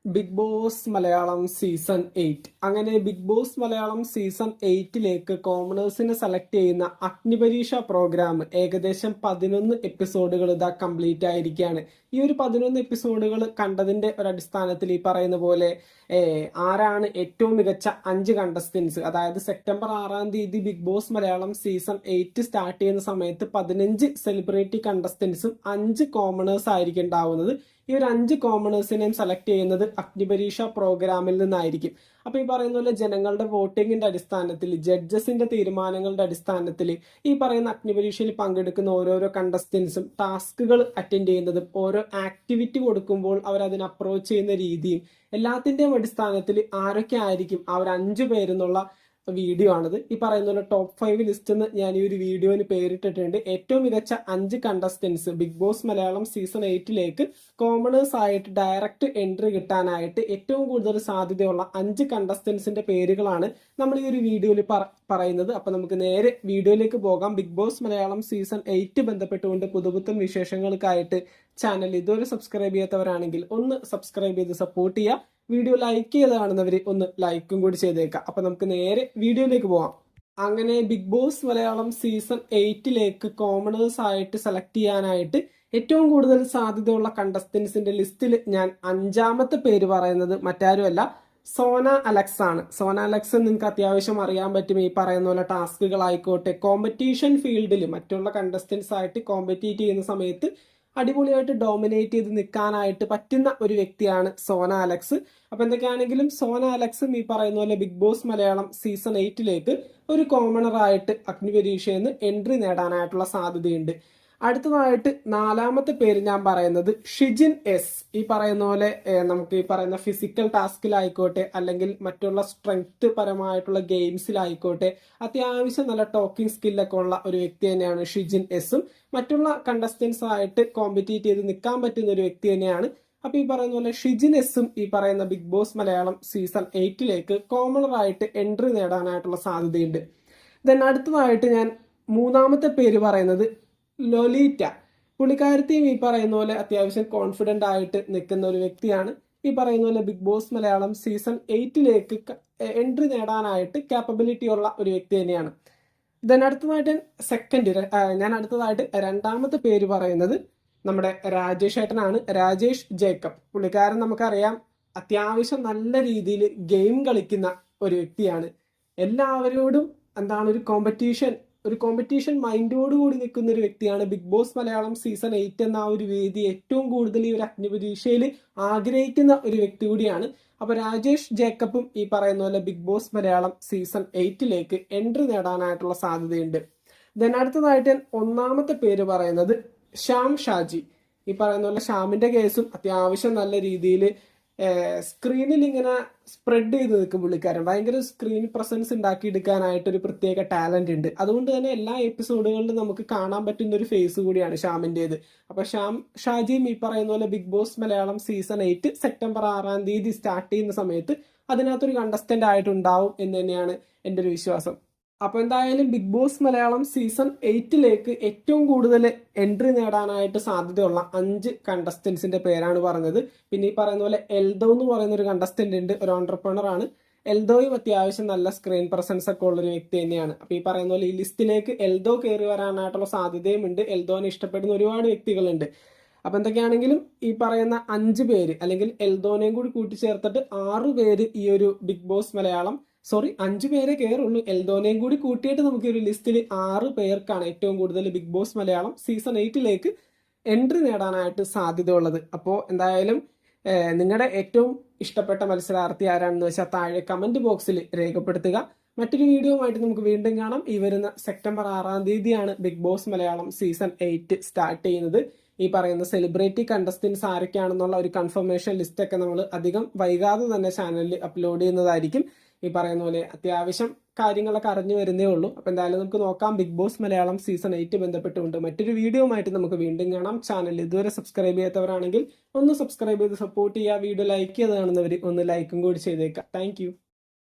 Big Boss Malayalam season 8 അങ്ങനെ Bigg Boss Malayalam season 8ലേക്ക് കോമണേഴ്സിനെ സെലക്ട് ചെയ്യുന്ന അഗ്നിപരീക്ഷ പ്രോഗ്രാം ഏകദേശം 11 എപ്പിസോഡുകൾ ഇതാ കംപ്ലീറ്റ് ആയിരിക്കുകയാണ്. ഈ ഒരു 11 എപ്പിസോഡുകൾ കണ്ടതിന്റെ ഒരു അടിസ്ഥാനത്തിൽ ഈ പറയുന്ന പോലെ ആരാണ് ഏറ്റവും മികച്ച 5 കണ്ടസ്റ്റൻസ്, അതായത് സെപ്റ്റംബർ 6-ാം തീയതി Bigg Boss Malayalam season 8 start ചെയ്യുന്ന സമയത്ത് 15 സെലിബ്രിറ്റി കണ്ടസ്റ്റൻസും 5 കോമണേഴ്സ് ആയിരിക്കും ഉണ്ടാവുന്നത്. ഈ ഒരു 5 കോമണേഴ്സിനെയും സെലക്ട് ചെയ്യുന്നത് അഗ്നിപരീക്ഷ പ്രോഗ്രാമിൽ നിന്നായിരിക്കും. അപ്പൊ ഈ പറയുന്ന പോലെ ജനങ്ങളുടെ വോട്ടിങ്ങിന്റെ അടിസ്ഥാനത്തിൽ, ജഡ്ജസിന്റെ തീരുമാനങ്ങളുടെ അടിസ്ഥാനത്തിൽ ഈ പറയുന്ന അഗ്നിപരീക്ഷയിൽ പങ്കെടുക്കുന്ന ഓരോരോ കണ്ടസ്റ്റൻസും ടാസ്കുകൾ അറ്റൻഡ് ചെയ്യുന്നതും ഓരോ ആക്ടിവിറ്റി കൊടുക്കുമ്പോൾ അവർ അതിനെ അപ്രോച്ച് ചെയ്യുന്ന രീതിയും എല്ലാത്തിന്റെയും അടിസ്ഥാനത്തിൽ ആരൊക്കെ ആയിരിക്കും ആ ഒരു 5 പേരെന്നുള്ള വീഡിയോ ആണിത്. ഈ പറയുന്ന പോലെ ടോപ്പ് 5 ലിസ്റ്റ് എന്ന് ഞാൻ ഈ ഒരു വീഡിയോന് പേരിട്ടിട്ടുണ്ട്. ഏറ്റവും മികച്ച 5 contestants Bigg Boss Malayalam season 8ലേക്ക് കോമണേഴ്സ് ആയിട്ട് ഡയറക്റ്റ് എൻട്രി കിട്ടാനായിട്ട് ഏറ്റവും കൂടുതൽ സാധ്യതയുള്ള 5 കണ്ടസ്റ്റൻസിന്റെ പേരുകളാണ് നമ്മൾ ഈ ഒരു വീഡിയോയിൽ പറയുന്നത്. അപ്പൊ നമുക്ക് നേരെ വീഡിയോയിലേക്ക് പോകാം. ബിഗ് ബോസ് മലയാളം സീസൺ 8 ബന്ധപ്പെട്ടുകൊണ്ട് പുതുപുത്തൻ വിശേഷങ്ങൾക്കായിട്ട് ചാനൽ ഇതുവരെ സബ്സ്ക്രൈബ് ചെയ്യാത്തവരാണെങ്കിൽ ഒന്ന് സബ്സ്ക്രൈബ് ചെയ്ത് സപ്പോർട്ട് ചെയ്യുക. വീഡിയോ ലൈക്ക് ചെയ്ത് കാണുന്നവര് ഒന്ന് ലൈക്കും കൂടി ചെയ്തേക്കാം. അപ്പൊ നമുക്ക് നേരെ വീഡിയോയിലേക്ക് പോവാം. അങ്ങനെ ബിഗ് ബോസ് മലയാളം സീസൺ 8ലേക്ക് കോമണേഴ്സ് ആയിട്ട് സെലക്ട് ചെയ്യാനായിട്ട് ഏറ്റവും കൂടുതൽ സാധ്യതയുള്ള കണ്ടസ്റ്റൻസിന്റെ ലിസ്റ്റിൽ ഞാൻ 5ാമത്തെ പേര് പറയുന്നത് മറ്റാരുമല്ല, സോന അലക്സ് ആണ്. സോന അലക്സ് നിങ്ങൾക്ക് അത്യാവശ്യം അറിയാൻ പറ്റും. ഈ പറയുന്ന പോലെ ടാസ്കുകളായിക്കോട്ടെ, കോമ്പറ്റീഷൻ ഫീൽഡിൽ മറ്റുള്ള കണ്ടസ്റ്റൻസ് ആയിട്ട് കോമ്പറ്റീറ്റ് ചെയ്യുന്ന സമയത്ത് അടിപൊളിയായിട്ട് ഡോമിനേറ്റ് ചെയ്ത് നിൽക്കാനായിട്ട് പറ്റുന്ന ഒരു വ്യക്തിയാണ് സോന അലക്സ്. അപ്പൊ എന്തൊക്കെയാണെങ്കിലും സോന അലക്സും ഈ പറയുന്ന പോലെ ബിഗ് ബോസ് മലയാളം സീസൺ 8ലേക്ക് ഒരു കോമണർ ആയിട്ട് അഗ്നിപരീക്ഷയിൽ നിന്ന് എൻട്രി നേടാനായിട്ടുള്ള സാധ്യതയുണ്ട്. അടുത്തതായിട്ട് 4ാമത്തെ പേര് ഞാൻ പറയുന്നത് ഷിജിൻ എസ്. ഈ പറയുന്ന പോലെ നമുക്ക് ഈ പറയുന്ന ഫിസിക്കൽ ടാസ്കിലായിക്കോട്ടെ അല്ലെങ്കിൽ മറ്റുള്ള സ്ട്രെങ്ത് പരമായിട്ടുള്ള ഗെയിംസിലായിക്കോട്ടെ അത്യാവശ്യം നല്ല ടോക്കിംഗ് സ്കില്ലൊക്കെ ഉള്ള ഒരു വ്യക്തി തന്നെയാണ് ഷിജിൻ എസും. മറ്റുള്ള കണ്ടസ്റ്റൻസ് ആയിട്ട് കോമ്പറ്റീറ്റ് ചെയ്ത് നിൽക്കാൻ പറ്റുന്ന ഒരു വ്യക്തി തന്നെയാണ്. അപ്പൊ ഈ പറയുന്ന പോലെ ഷിജിൻ എസും ഈ പറയുന്ന ബിഗ് ബോസ് മലയാളം സീസൺ 8ലേക്ക് കോമണർ ആയിട്ട് എൻട്രി നേടാനായിട്ടുള്ള സാധ്യതയുണ്ട്. ദെൻ അടുത്തതായിട്ട് ഞാൻ 3ാമത്തെ പേര് പറയുന്നത് ലൊലീറ്റ. പുള്ളിക്കാരത്തെയും ഈ പറയുന്ന പോലെ അത്യാവശ്യം കോൺഫിഡന്റ് ആയിട്ട് നിൽക്കുന്ന ഒരു വ്യക്തിയാണ്. ഈ പറയുന്ന പോലെ ബിഗ് ബോസ് മലയാളം സീസൺ 8ലേക്ക് എൻട്രി നേടാനായിട്ട് കാപ്പബിലിറ്റി ഉള്ള ഒരു വ്യക്തി തന്നെയാണ്. ദെൻ അടുത്തതായിട്ട് ഞാൻ അടുത്തതായിട്ട് 2ാമത്തെ പേര് പറയുന്നത് നമ്മുടെ രാജേഷ് ഏട്ടനാണ്, രാജേഷ് ജേക്കബ്. പുള്ളിക്കാരൻ നമുക്കറിയാം അത്യാവശ്യം നല്ല രീതിയിൽ ഗെയിം കളിക്കുന്ന ഒരു വ്യക്തിയാണ്. എല്ലാവരോടും ഒരു കോമ്പറ്റീഷൻ മൈൻഡോടുകൂടി നിൽക്കുന്ന ഒരു വ്യക്തിയാണ്. ബിഗ് ബോസ് മലയാളം സീസൺ 8 എന്ന ഒരു വേദി ഏറ്റവും കൂടുതൽ ഈ ഒരു അഗ്നിപരീക്ഷയിൽ ആഗ്രഹിക്കുന്ന ഒരു വ്യക്തി കൂടിയാണ്. അപ്പൊ രാജേഷ് ജേക്കബും ഈ പറയുന്ന പോലെ ബിഗ് ബോസ് മലയാളം സീസൺ 8ലേക്ക് എൻട്രി നേടാനായിട്ടുള്ള സാധ്യതയുണ്ട്. ദെൻ അടുത്തതായിട്ട് 1ാമത്തെ പേര് പറയുന്നത് ശ്യാം ഷാജി. ഈ പറയുന്ന പോലെ ശ്യാമിന്റെ കേസും അത്യാവശ്യം നല്ല രീതിയിൽ സ്ക്രീനിൽ ഇങ്ങനെ സ്പ്രെഡ് ചെയ്ത് നിൽക്കും. പുള്ളിക്കാരൻ ഭയങ്കര സ്ക്രീൻ പ്രസൻസ് ഉണ്ടാക്കിയെടുക്കാനായിട്ട് ഒരു പ്രത്യേക ടാലന്റ് ഉണ്ട്. അതുകൊണ്ട് തന്നെ എല്ലാ എപ്പിസോഡുകളിലും നമുക്ക് കാണാൻ പറ്റുന്ന ഒരു ഫേസ് കൂടിയാണ് ശ്യാമിൻ്റെത്. അപ്പൊ ശ്യാം ഷാജിയും ഈ പറയുന്ന പോലെ Bigg Boss Malayalam season 8 September 6-ാം തീയതി സ്റ്റാർട്ട് ചെയ്യുന്ന സമയത്ത് അതിനകത്തൊരു കണ്ടസ്റ്റന്റ് ആയിട്ടുണ്ടാവും എന്ന് തന്നെയാണ് എൻ്റെ ഒരു വിശ്വാസം. അപ്പൊ എന്തായാലും ബിഗ് ബോസ് മലയാളം സീസൺ 8ലേക്ക് ഏറ്റവും കൂടുതൽ എൻട്രി നേടാനായിട്ട് സാധ്യതയുള്ള 5 കണ്ടസ്റ്റൻസിന്റെ പേരാണ് പറഞ്ഞത്. പിന്നെ ഈ പറയുന്ന പോലെ എൽദോ എന്ന് പറയുന്ന ഒരു കണ്ടസ്റ്റന്റ് ഉണ്ട്, ഒരു ഓണ്ടർപ്രണർ ആണ്. എൽദോയും അത്യാവശ്യം നല്ല സ്ക്രീൻ പ്രസൻസ് ഒക്കെ ഉള്ള ഒരു വ്യക്തി തന്നെയാണ്. അപ്പൊ ഈ പറയുന്ന പോലെ ഈ ലിസ്റ്റിലേക്ക് എൽദോ കയറി വരാനായിട്ടുള്ള സാധ്യതയും ഉണ്ട്. എൽദോനെ ഇഷ്ടപ്പെടുന്ന ഒരുപാട് വ്യക്തികളുണ്ട്. അപ്പൊ എന്തൊക്കെയാണെങ്കിലും ഈ പറയുന്ന 5 പേര് അല്ലെങ്കിൽ എൽദോനെയും കൂടി കൂട്ടിച്ചേർത്തിട്ട് 6 പേര് ഈ ഒരു ബിഗ് ബോസ് മലയാളം 5 പേരെ കയറുള്ളൂ. എൽദോനെയും കൂടി കൂട്ടിയിട്ട് നമുക്ക് ഒരു ലിസ്റ്റിൽ 6 പേർക്കാണ് ഏറ്റവും കൂടുതൽ ബിഗ് ബോസ് മലയാളം സീസൺ 8ലേക്ക് എൻട്രി നേടാനായിട്ട് സാധ്യതയുള്ളത്. അപ്പോൾ എന്തായാലും നിങ്ങളുടെ ഏറ്റവും ഇഷ്ടപ്പെട്ട മത്സരാർത്ഥി ആരാണെന്ന് വെച്ചാൽ താഴെ കമന്റ് ബോക്സിൽ രേഖപ്പെടുത്തുക. മറ്റൊരു വീഡിയോ ആയിട്ട് നമുക്ക് വീണ്ടും കാണാം. ഈ വരുന്ന സെപ്റ്റംബർ 6-ാം തീയതിയാണ് Bigg Boss Malayalam season 8 start ചെയ്യുന്നത്. ഈ പറയുന്ന സെലിബ്രിറ്റി കണ്ടസ്റ്റൻസ് ആരൊക്കെയാണെന്നുള്ള ഒരു കൺഫർമേഷൻ ലിസ്റ്റ് ഒക്കെ നമ്മൾ അധികം വൈകാതെ തന്നെ ചാനലിൽ അപ്ലോഡ് ചെയ്യുന്നതായിരിക്കും. ഈ പറയുന്ന പോലെ അത്യാവശ്യം കാര്യങ്ങളൊക്കെ അറിഞ്ഞു വരുന്നേ ഉള്ളൂ. അപ്പൊ എന്തായാലും നമുക്ക് നോക്കാം. ബിഗ് ബോസ് മലയാളം സീസൺ 8 ബന്ധപ്പെട്ടുകൊണ്ട് മറ്റൊരു വീഡിയോ ആയിട്ട് നമുക്ക് വീണ്ടും കാണാം. ചാനൽ ഇതുവരെ സബ്സ്ക്രൈബ് ചെയ്യാത്തവരാണെങ്കിൽ ഒന്ന് സബ്സ്ക്രൈബ് ചെയ്ത് സപ്പോർട്ട് ചെയ്യുക. വീഡിയോ ലൈക്ക് ചെയ്ത് കാണുന്നവർ ഒന്ന് ലൈക്കും കൂടി ചെയ്തേക്കാം. താങ്ക്